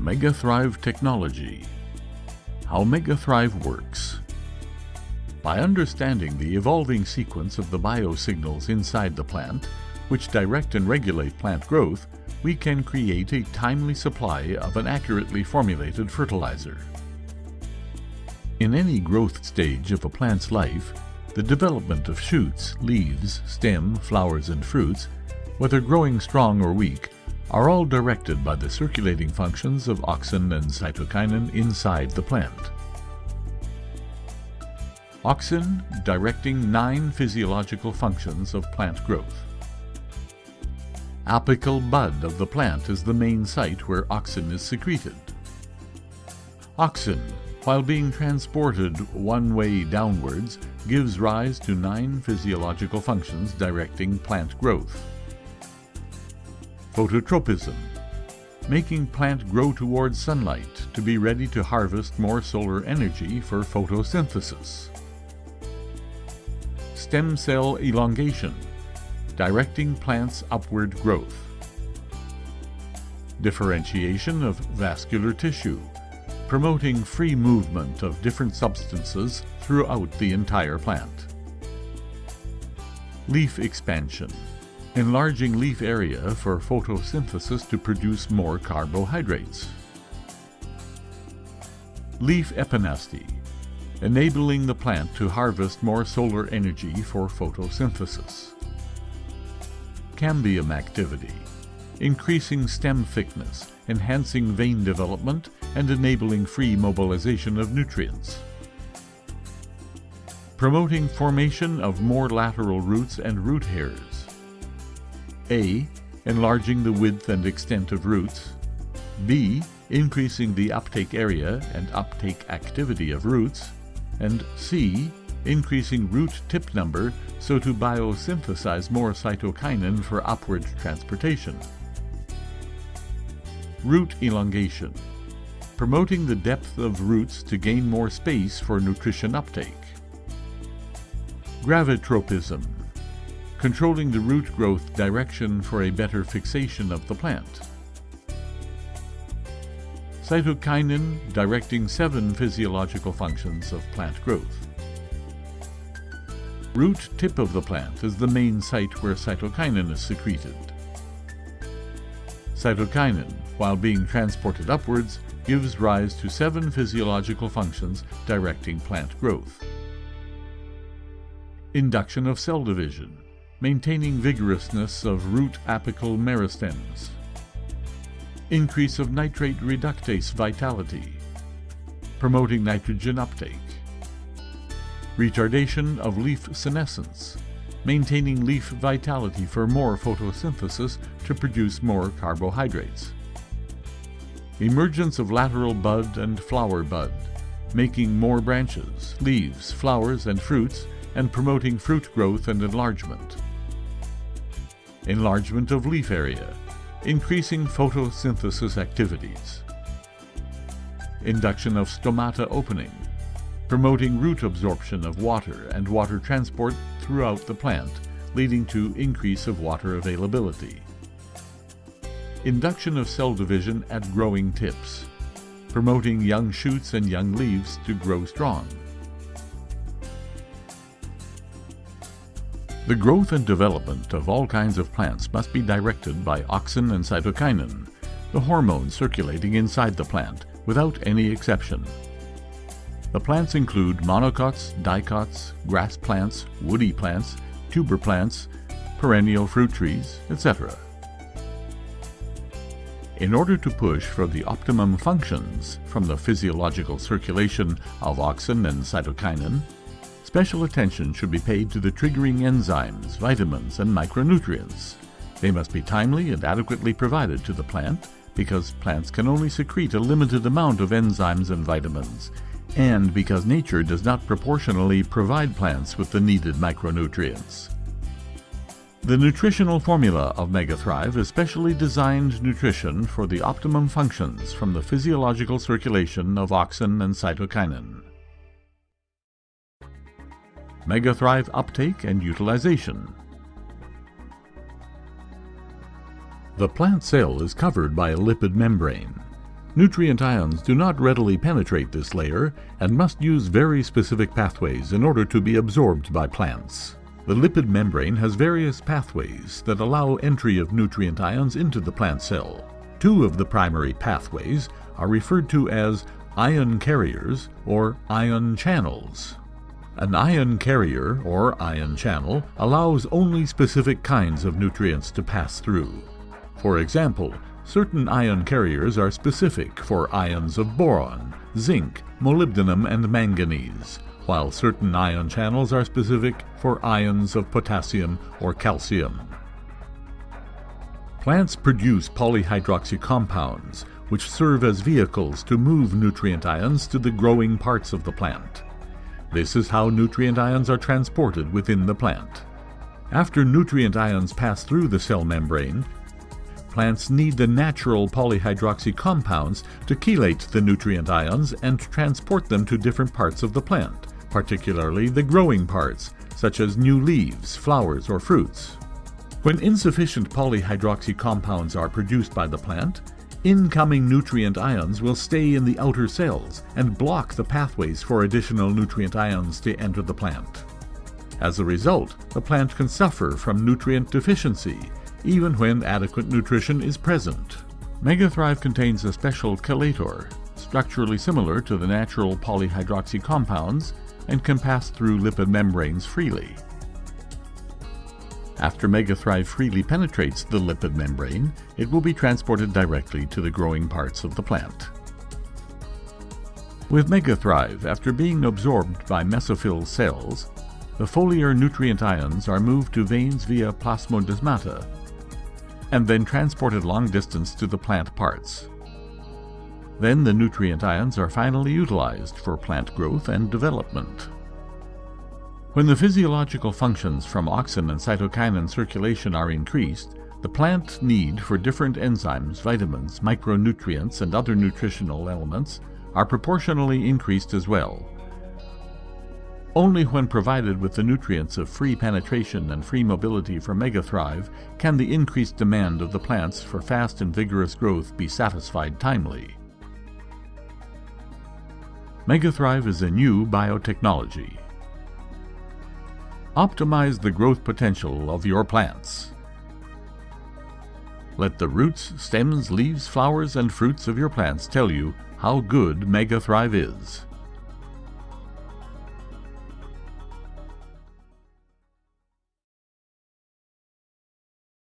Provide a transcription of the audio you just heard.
MegaThrive technology. How MegaThrive works. By understanding the evolving sequence of the biosignals inside the plant, which direct and regulate plant growth, we can create a timely supply of an accurately formulated fertilizer. In any growth stage of a plant's life, the development of shoots, leaves, stem, flowers, and fruits, whether growing strong or weak, are all directed by the circulating functions of auxin and cytokinin inside the plant. Auxin directing 9 physiological functions of plant growth. Apical bud of the plant is the main site where auxin is secreted. Auxin, while being transported one way downwards, gives rise to 9 physiological functions directing plant growth. Phototropism, making plant grow towards sunlight to be ready to harvest more solar energy for photosynthesis. Stem cell elongation, directing plants' upward growth. Differentiation of vascular tissue, promoting free movement of different substances throughout the entire plant. Leaf expansion, enlarging leaf area for photosynthesis to produce more carbohydrates. Leaf epinasty, enabling the plant to harvest more solar energy for photosynthesis. Cambium activity, increasing stem thickness, enhancing vein development, and enabling free mobilization of nutrients. Promoting formation of more lateral roots and root hairs. A. Enlarging the width and extent of roots. B. Increasing the uptake area and uptake activity of roots. And C. Increasing root tip number so to biosynthesize more cytokinin for upward transportation. Root elongation, promoting the depth of roots to gain more space for nutrition uptake. Gravitropism, controlling the root growth direction for a better fixation of the plant. Cytokinin, directing 7 physiological functions of plant growth. Root tip of the plant is the main site where cytokinin is secreted. Cytokinin, while being transported upwards, gives rise to 7 physiological functions directing plant growth. Induction of cell division, maintaining vigorousness of root apical meristems. Increase of nitrate reductase vitality, promoting nitrogen uptake. Retardation of leaf senescence, maintaining leaf vitality for more photosynthesis to produce more carbohydrates. Emergence of lateral bud and flower bud, making more branches, leaves, flowers, and fruits, and promoting fruit growth and enlargement. Enlargement of leaf area, increasing photosynthesis activities. Induction of stomata opening, promoting root absorption of water and water transport throughout the plant, leading to increase of water availability. Induction of cell division at growing tips, promoting young shoots and young leaves to grow strong. The growth and development of all kinds of plants must be directed by auxin and cytokinin, the hormones circulating inside the plant, without any exception. The plants include monocots, dicots, grass plants, woody plants, tuber plants, perennial fruit trees, etc. In order to push for the optimum functions from the physiological circulation of auxin and cytokinin, special attention should be paid to the triggering enzymes, vitamins, and micronutrients. They must be timely and adequately provided to the plant because plants can only secrete a limited amount of enzymes and vitamins, and because nature does not proportionally provide plants with the needed micronutrients. The nutritional formula of MegaThrive is specially designed nutrition for the optimum functions from the physiological circulation of auxin and cytokinin. MegaThrive uptake and utilization. The plant cell is covered by a lipid membrane. Nutrient ions do not readily penetrate this layer and must use very specific pathways in order to be absorbed by plants. The lipid membrane has various pathways that allow entry of nutrient ions into the plant cell. Two of the primary pathways are referred to as ion carriers or ion channels. An ion carrier or ion channel allows only specific kinds of nutrients to pass through. For example, certain ion carriers are specific for ions of boron, zinc, molybdenum, and manganese, while certain ion channels are specific for ions of potassium or calcium. Plants produce polyhydroxy compounds, which serve as vehicles to move nutrient ions to the growing parts of the plant. This is how nutrient ions are transported within the plant. After nutrient ions pass through the cell membrane, plants need the natural polyhydroxy compounds to chelate the nutrient ions and transport them to different parts of the plant, particularly the growing parts, such as new leaves, flowers, or fruits. When insufficient polyhydroxy compounds are produced by the plant, incoming nutrient ions will stay in the outer cells and block the pathways for additional nutrient ions to enter the plant. As a result, the plant can suffer from nutrient deficiency, even when adequate nutrition is present. Megathrive contains a special chelator, structurally similar to the natural polyhydroxy compounds, and can pass through lipid membranes freely. After Megathrive freely penetrates the lipid membrane, it will be transported directly to the growing parts of the plant. With Megathrive, after being absorbed by mesophyll cells, the foliar nutrient ions are moved to veins via plasmodesmata, and then transported long distance to the plant parts. Then the nutrient ions are finally utilized for plant growth and development. When the physiological functions from auxin and cytokinin circulation are increased, the plant need for different enzymes, vitamins, micronutrients, and other nutritional elements are proportionally increased as well. Only when provided with the nutrients of free penetration and free mobility from Megathrive can the increased demand of the plants for fast and vigorous growth be satisfied timely. Megathrive is a new biotechnology. Optimize the growth potential of your plants. Let the roots, stems, leaves, flowers, and fruits of your plants tell you how good Megathrive is.